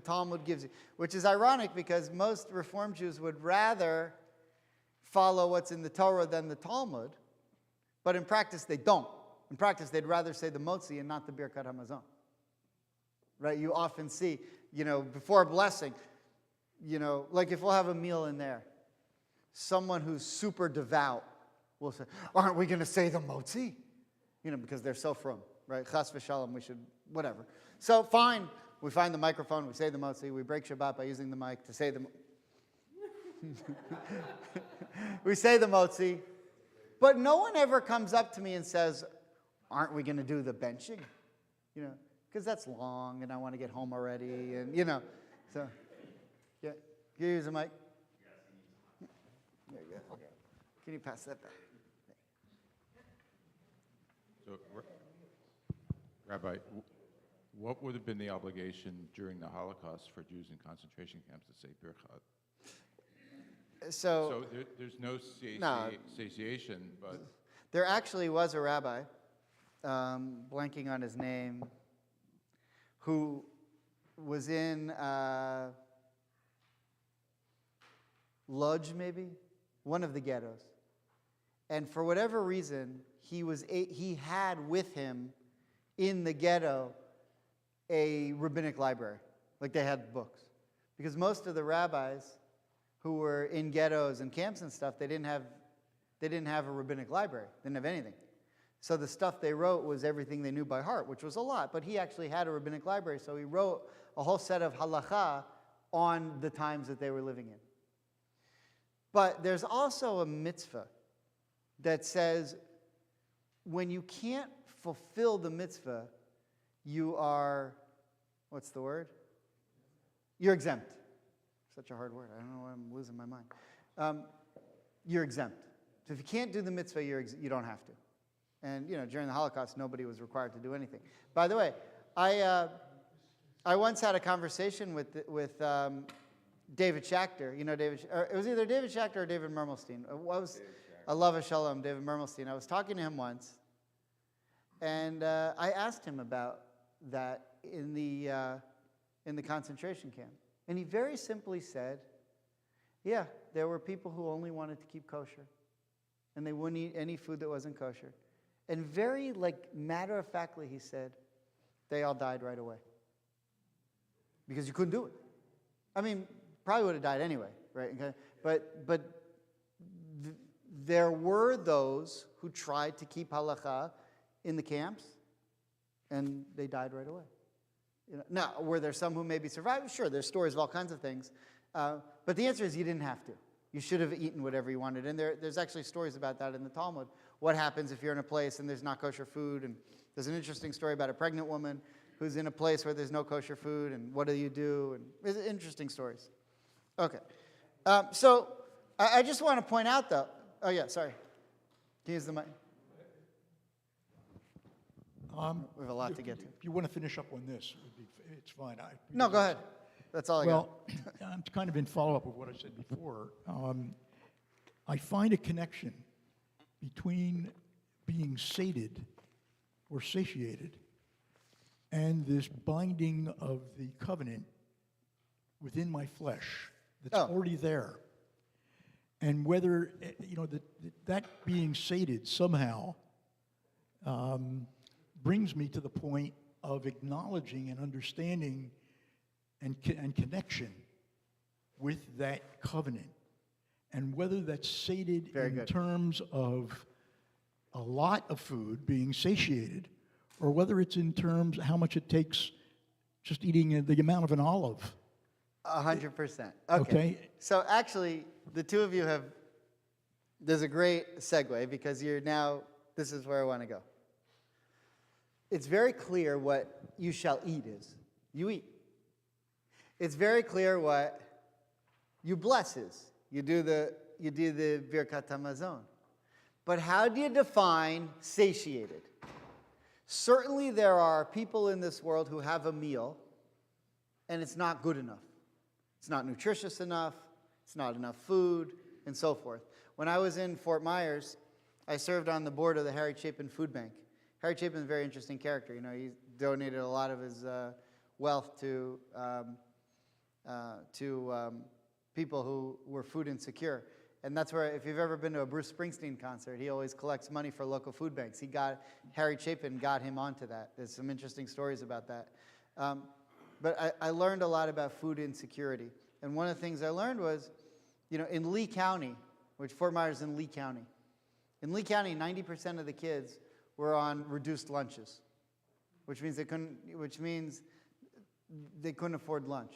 Talmud gives you, which is ironic because most Reform Jews would rather follow what's in the Torah than the Talmud, but in practice they don't. In practice, they'd rather say the motzi and not the Birkat HaMazon. Right? You often see, before a blessing, like if we'll have a meal in there, someone who's super devout will say, aren't we going to say the motzi? Because they're so frum, right? Chas v'shalom, we should, whatever. So fine, we find the microphone, we say the motzi, we break Shabbat by using the mic to say the we say the motzi, but no one ever comes up to me and says, aren't we going to do the benching? Because that's long and I want to get home already, and so, yeah. Can you use the mic? There you go. Okay. Can you pass that back? So, Rabbi, what would have been the obligation during the Holocaust for Jews in concentration camps to say Birchat? So There's no satiation, but... There actually was a rabbi, blanking on his name, who was in Lodz, maybe? One of the ghettos. And for whatever reason, he had with him in the ghetto a rabbinic library. Like they had books. Because most of the rabbis who were in ghettos and camps and stuff, they didn't have a rabbinic library. They didn't have anything. So the stuff they wrote was everything they knew by heart, which was a lot. But he actually had a rabbinic library, so he wrote a whole set of halacha on the times that they were living in. But there's also a mitzvah that says when you can't fulfill the mitzvah, you are, what's the word? You're exempt. Such a hard word. I don't know why I'm losing my mind. You're exempt. So if you can't do the mitzvah, you don't have to. And during the Holocaust, nobody was required to do anything. By the way, I once had a conversation with David Schachter. It was either David Schachter or David Mermelstein. I love a shalom, David Mermelstein. I was talking to him once, and I asked him about that in the concentration camp. And he very simply said, yeah, there were people who only wanted to keep kosher. And they wouldn't eat any food that wasn't kosher. And very, matter-of-factly, he said, they all died right away. Because you couldn't do it. I mean, probably would have died anyway, right? Okay? But there were those who tried to keep halakha in the camps, and they died right away. Now, were there some who maybe survived? Sure, there's stories of all kinds of things. But the answer is you didn't have to. You should have eaten whatever you wanted. And there's actually stories about that in the Talmud. What happens if you're in a place and there's not kosher food? And there's an interesting story about a pregnant woman who's in a place where there's no kosher food, and what do you do? And there's interesting stories. Okay. So I just want to point out, though. Oh, yeah, sorry. Can you use the mic? We have a lot to get to. If you want to finish up on this, it's fine. No, go ahead. That's all I got. Well, I'm kind of in follow-up of what I said before. I find a connection between being sated or satiated and this binding of the covenant within my flesh that's already there. And whether, that being sated somehow brings me to the point of acknowledging and understanding and connection with that covenant. And whether that's sated terms of a lot of food being satiated, or whether it's in terms of how much it takes just eating the amount of an olive. 100%. Okay. So actually, the two of you there's a great segue because this is where I want to go. It's very clear what you shall eat is. You eat. It's very clear what you bless is. You do the Birkat HaMazon. But how do you define satiated? Certainly there are people in this world who have a meal and it's not good enough. It's not nutritious enough, it's not enough food, and so forth. When I was in Fort Myers, I served on the board of the Harry Chapin Food Bank. Harry Chapin is a very interesting character. He donated a lot of his wealth to people who were food insecure. And that's where, if you've ever been to a Bruce Springsteen concert, he always collects money for local food banks. Harry Chapin got him onto that. There's some interesting stories about that. But I learned a lot about food insecurity. And one of the things I learned was, in Lee County, which Fort Myers is in Lee County, 90% of the kids were on reduced lunches, which means they couldn't afford lunch.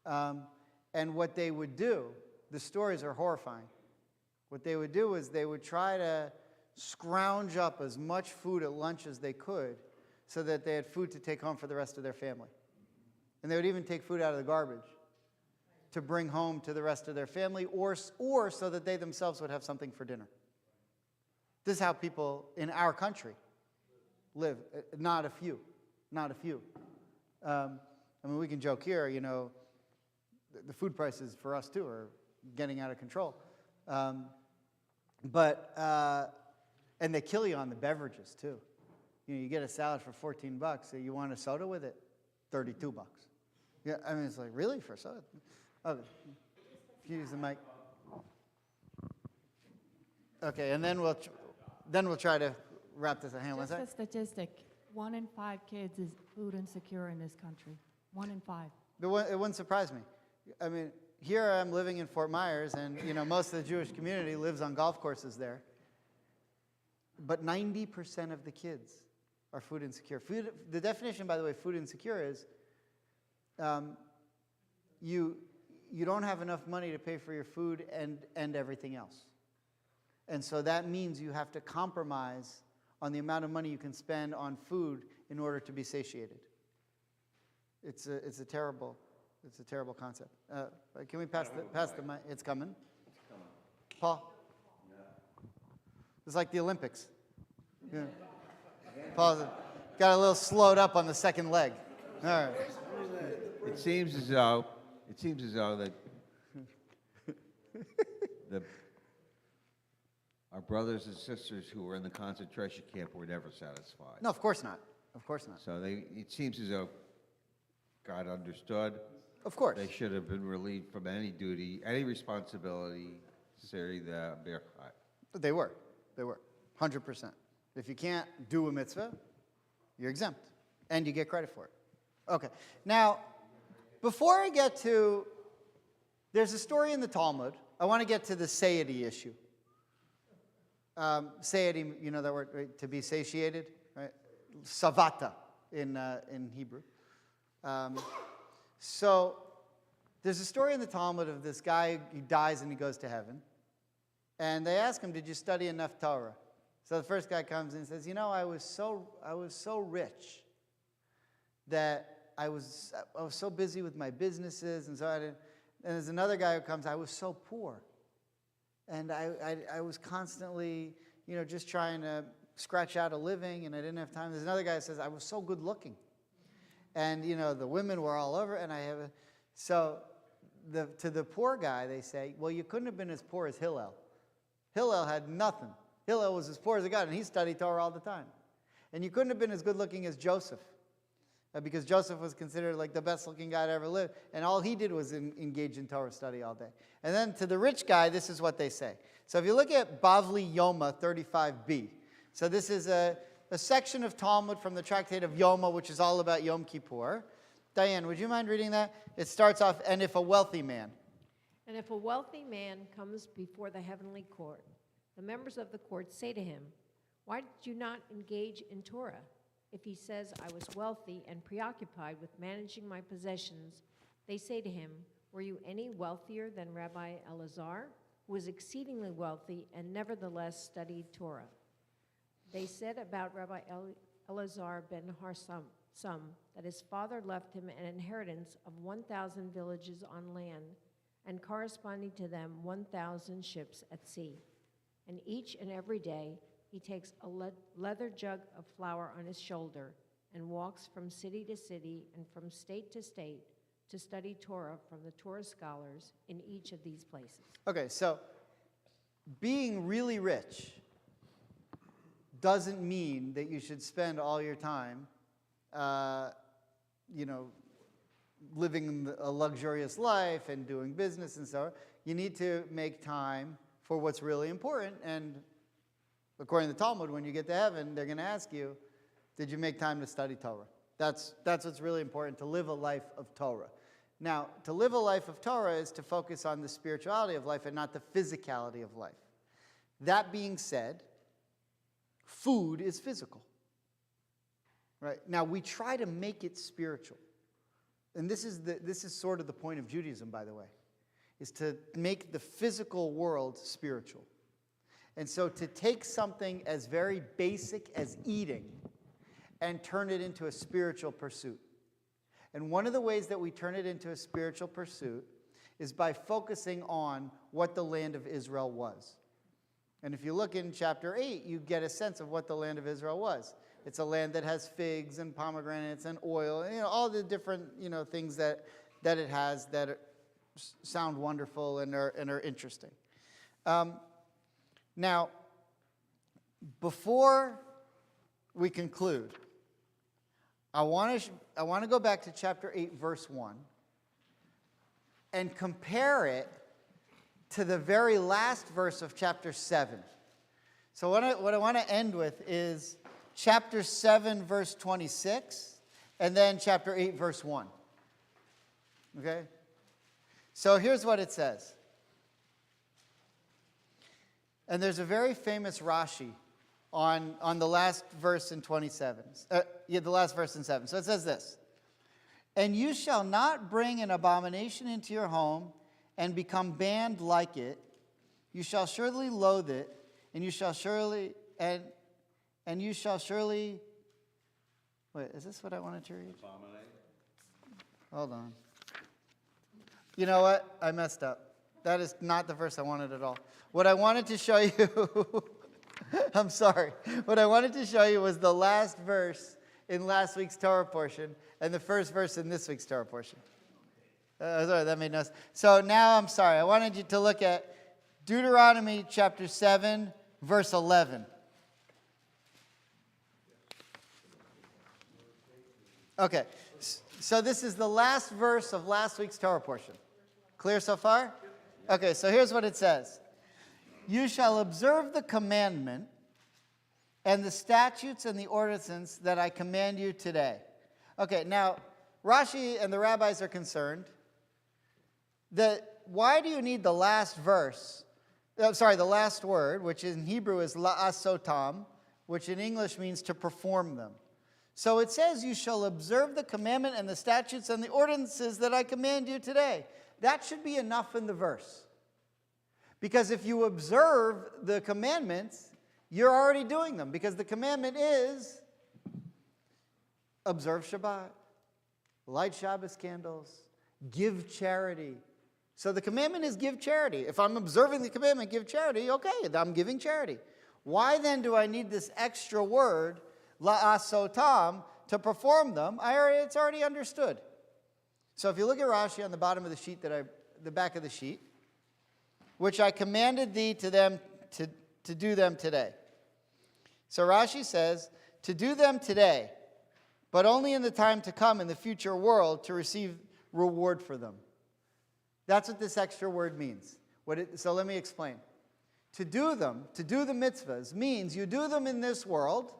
And what they would do, the stories are horrifying. What they would do is they would try to scrounge up as much food at lunch as they could so that they had food to take home for the rest of their family. And they would even take food out of the garbage to bring home to the rest of their family, or so that they themselves would have something for dinner. This is how people in our country live. Not a few. I mean, we can joke here, the food prices for us too are getting out of control. And they kill you on the beverages too. You get a salad for $14, so you want a soda with it, $32. Yeah, I mean, it's like, really, for a soda? Okay, if you use the mic. Okay, and then we'll try to wrap this. Hang on one Just a second. statistic, 1 in 5 kids is food insecure in this country. 1 in 5. It wouldn't surprise me. I mean, here I'm living in Fort Myers, and most of the Jewish community lives on golf courses there. But 90% of the kids are food insecure. The definition, by the way, food insecure is you don't have enough money to pay for your food and everything else. And so that means you have to compromise on the amount of money you can spend on food in order to be satiated. It's a terrible concept. Can we pass the mic? It's coming. Paul? It's like the Olympics. Yeah. Paul got a little slowed up on the second leg. All right. It seems as though that our brothers and sisters who were in the concentration camp were never satisfied. No, of course not. Of course not. So it seems as though God understood. Of course. They should have been relieved from any duty, any responsibility. They were. 100%. If you can't do a mitzvah, you're exempt. And you get credit for it. Okay. Now, before I get to, there's a story in the Talmud. I want to get to the satiety issue. Satiety, you know that word, right? To be satiated, right? Savata in Hebrew. So there's a story in the Talmud of this guy. He dies and he goes to heaven. And they ask him, "Did you study enough Torah?" So the first guy comes in and says, I was so rich that I was so busy with my businesses, and so I didn't. And there's another guy who comes, I was so poor, and I was constantly, just trying to scratch out a living, and I didn't have time. There's another guy who says, I was so good looking, and the women were all over, and to the poor guy they say, well, you couldn't have been as poor as Hillel. Hillel had nothing. Hillel was as poor as a god, and he studied Torah all the time. And you couldn't have been as good looking as Joseph, because Joseph was considered like the best looking guy to ever live, and all he did was engage in Torah study all day. And then to the rich guy, this is what they say. So if you look at Bavli Yoma 35b, so this is a section of Talmud from the tractate of Yoma, which is all about Yom Kippur. Diane, would you mind reading that? It starts off, and if a wealthy man. And if a wealthy man comes before the heavenly court, the members of the court say to him, why did you not engage in Torah? If he says, I was wealthy and preoccupied with managing my possessions, they say to him, were you any wealthier than Rabbi Elazar, who was exceedingly wealthy and nevertheless studied Torah? They said about Rabbi Elazar ben Harsam that his father left him an inheritance of 1,000 villages on land, and corresponding to them 1,000 ships at sea. And each and every day he takes a leather jug of flour on his shoulder and walks from city to city and from state to state to study Torah from the Torah scholars in each of these places. Okay, so being really rich doesn't mean that you should spend all your time, living a luxurious life and doing business and so on. You need to make time for what's really important. And according to the Talmud, when you get to heaven, they're going to ask you, did you make time to study Torah? That's what's really important, to live a life of Torah. Now, to live a life of Torah is to focus on the spirituality of life and not the physicality of life. That being said, food is physical. Right? Now, we try to make it spiritual. And this is sort of the point of Judaism, by the way, is to make the physical world spiritual. And so to take something as very basic as eating and turn it into a spiritual pursuit. And one of the ways that we turn it into a spiritual pursuit is by focusing on what the land of Israel was. And if you look in chapter 8, you get a sense of what the land of Israel was. It's a land that has figs and pomegranates and oil, and, all the different, things that it has that sound wonderful and are interesting. Now, before we conclude, I want to go back to chapter 8, verse 1, and compare it to the very last verse of chapter 7. So what I want to end with is chapter 7, verse 26, and then chapter 8, verse 1. Okay? So here's what it says. And there's a very famous Rashi on the last verse in 27. The last verse in 7. So it says this. And you shall not bring an abomination into your home and become banned like it. You shall surely loathe it, and you shall surely wait, is this what I wanted to read? Hold on. You know what? I messed up. That is not the verse I wanted at all. What I wanted to show you, I'm sorry. What I wanted to show you was the last verse in last week's Torah portion and the first verse in this week's Torah portion. Sorry, that made no sense. So now I'm sorry. I wanted you to look at Deuteronomy chapter 7, verse 11. Okay, so this is the last verse of last week's Torah portion. Clear so far? Okay, so here's what it says. You shall observe the commandment and the statutes and the ordinances that I command you today. Okay, now, Rashi and the rabbis are concerned that why do you need the last verse, the last word, which in Hebrew is la'asotam, which in English means to perform them. So it says, you shall observe the commandment and the statutes and the ordinances that I command you today. That should be enough in the verse. Because if you observe the commandments, you're already doing them. Because the commandment is observe Shabbat, light Shabbos candles, give charity. So the commandment is give charity. If I'm observing the commandment, give charity, okay, I'm giving charity. Why then do I need this extra word, la'asotam, to perform them? It's already understood. So if you look at Rashi on the bottom of the sheet, the back of the sheet, which I commanded thee to them to do them today. So Rashi says, to do them today, but only in the time to come in the future world to receive reward for them. That's what this extra word means. So let me explain. To do them, to do the mitzvahs, means you do them in this world,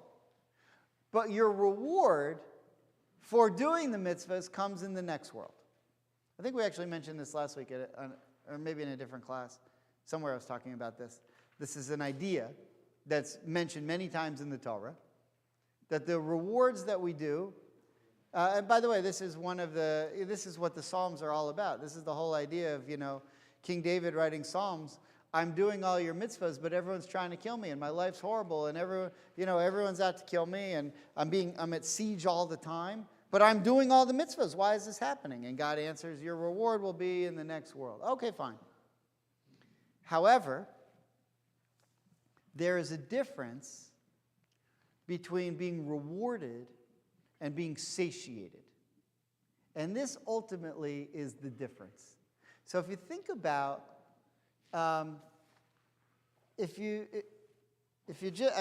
but your reward for doing the mitzvahs comes in the next world. I think we actually mentioned this last week, or maybe in a different class. Somewhere I was talking about this. This is an idea that's mentioned many times in the Torah, that the rewards that we do, and by the way, this is what the Psalms are all about. This is the whole idea of, King David writing Psalms. I'm doing all your mitzvahs, but everyone's trying to kill me, and my life's horrible, and everyone's out to kill me, and I'm at siege all the time. But I'm doing all the mitzvahs. Why is this happening? And God answers, your reward will be in the next world. Okay, fine. However, there is a difference between being rewarded and being satiated. And this ultimately is the difference. So if you think about, I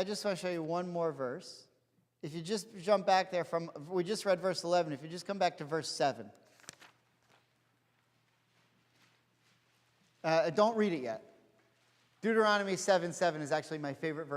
just want to show you one more verse. If you just jump back there we just read verse 11, if you just come back to verse 7. Don't read it yet. Deuteronomy 7:7 is actually my favorite verse.